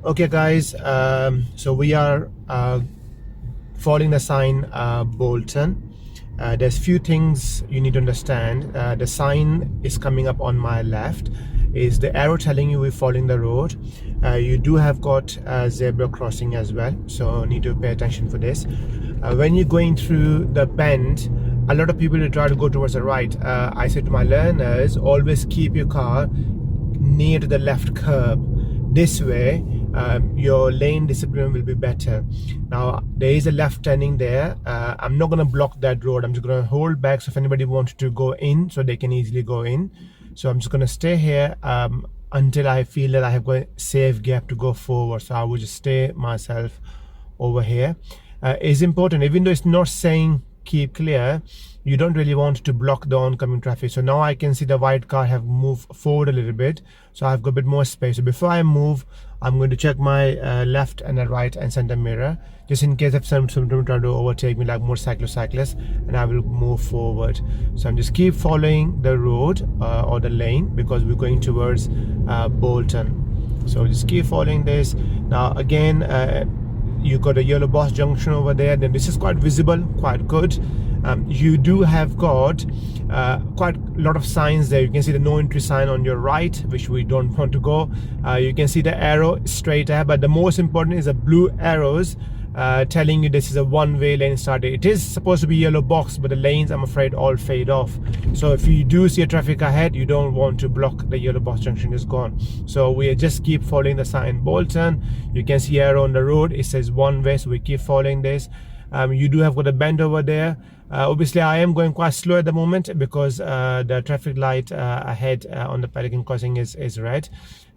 Okay guys, so we are following the sign Bolton. There's few things you need to understand. The sign is coming up on my left, is the arrow telling you we're following the road. You do have got a zebra crossing as well, so need to pay attention for this. When you're going through the bend, a lot of people try to go towards the right. I say to my learners, always keep your car near to the left curb. This way your lane discipline will be better. Now there is a left turning there. I'm not going to block that road. I'm just going to hold back, so if anybody wants to go in, so they can easily go in. So I'm just going to stay here until I feel that I have got a safe gap to go forward. So I will just stay myself over here. It's important, even though it's not saying keep clear, you don't really want to block the oncoming traffic. So now I can see the white car have moved forward a little bit, so I've got a bit more space. So before I move, I'm going to check my left and the right and center mirror, just in case if someone trying to overtake me, like motorcyclists, and I will move forward. So I'm just keep following the road or the lane, because we're going towards Bolton. So just keep following this. Now again, you got a yellow bus junction over there. Then this is quite visible, quite good. You do have got quite a lot of signs there. You can see the no entry sign on your right, which we don't want to go. You can see the arrow straight ahead, but the most important is the blue arrows telling you this is a one-way lane started. It is supposed to be yellow box, but the lanes, I'm afraid, all fade off. So if you do see a traffic ahead, you don't want to block. The yellow box junction is gone. So we just keep following the sign Bolton. You can see arrow on the road, it says one way, so we keep following this. You do have got a bend over there. Obviously I am going quite slow at the moment, because the traffic light ahead on the Pelican crossing is red.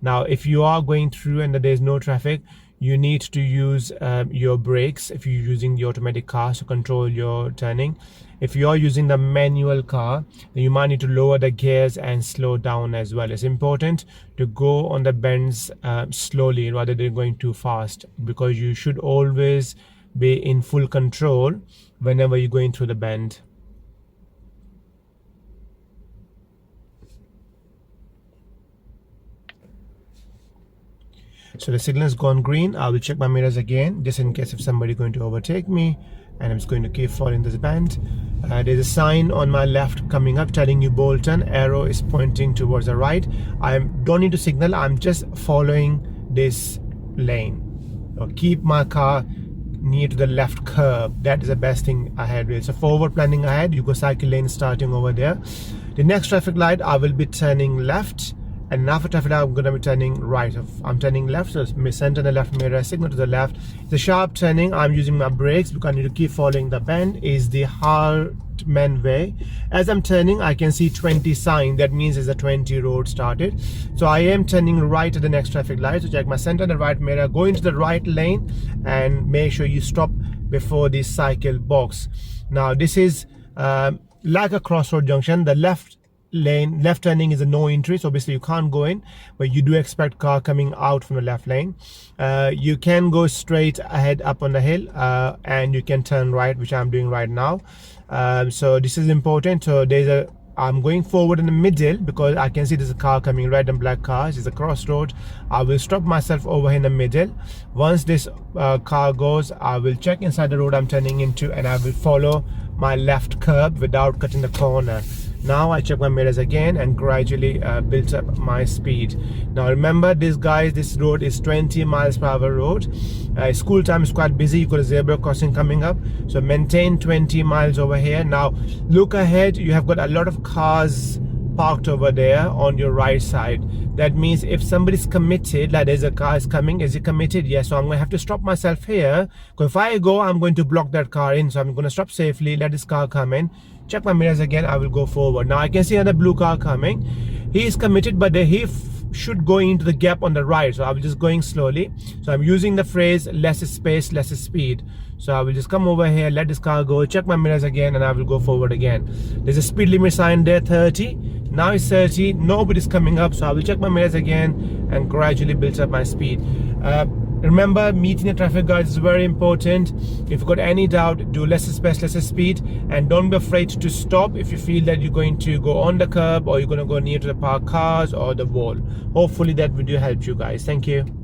Now if you are going through and there's no traffic, you need to use your brakes if you're using the automatic car to control your turning. If you are using the manual car, then you might need to lower the gears and slow down as well. It's important to go on the bends slowly rather than going too fast, because you should always be in full control whenever you're going through the bend. So the signal has gone green. I will check my mirrors again, just in case if somebody going to overtake me, and I'm just going to keep following this bend. There's a sign on my left coming up telling you Bolton. Arrow is pointing towards the right. I don't need to signal, I'm just following this lane. So keep my car near to the left curb. That is the best thing ahead with. So forward planning ahead, you go cycle lane starting over there. The next traffic light, I will be turning left, and after traffic light, I'm going to be turning right. I'm turning left, so center the left mirror, signal to the left. The sharp turning, I'm using my brakes because I need to keep following the bend. Is the Hartman way. As I'm turning, I can see 20 sign. That means there's a 20 road started. So I am turning right at the next traffic light. So check my center and the right mirror, go into the right lane, and make sure you stop before the cycle box. Now this is like a crossroad junction. The left turning is a no entry, so obviously you can't go in, but you do expect car coming out from the left lane. You can go straight ahead up on the hill, and you can turn right, which I'm doing right now. So this is important. So I'm going forward in the middle because I can see there's a car coming, red and black cars. It's a crossroad. I will stop myself over here in the middle. Once this car goes, I will check inside the road I'm turning into, and I will follow my left curb without cutting the corner. Now I check my mirrors again and gradually build up my speed. Now remember this, guys, this road is 20 miles per hour road. School time is quite busy. You've got a zebra crossing coming up, so maintain 20 miles over here. Now look ahead, you have got a lot of cars parked over there on your right side. That means if somebody's committed, like there's a car is coming, is he committed? Yes. So I'm going to have to stop myself here, because if I go, I'm going to block that car in. So I'm going to stop safely, let this car come in, check my mirrors again, I will go forward. Now I can see another blue car coming. He is committed, but he should go into the gap on the right. So I'm just going slowly. So I'm using the phrase less space, less speed. So I will just come over here, let this car go, check my mirrors again, and I will go forward again. There's a speed limit sign there, 30. Now it's 30, nobody's coming up, so I will check my mirrors again and gradually build up my speed. Remember, meeting the traffic guards is very important. If you've got any doubt, do less space, less speed, and don't be afraid to stop if you feel that you're going to go on the curb or you're going to go near to the parked cars or the wall. Hopefully that video helped you guys. Thank you.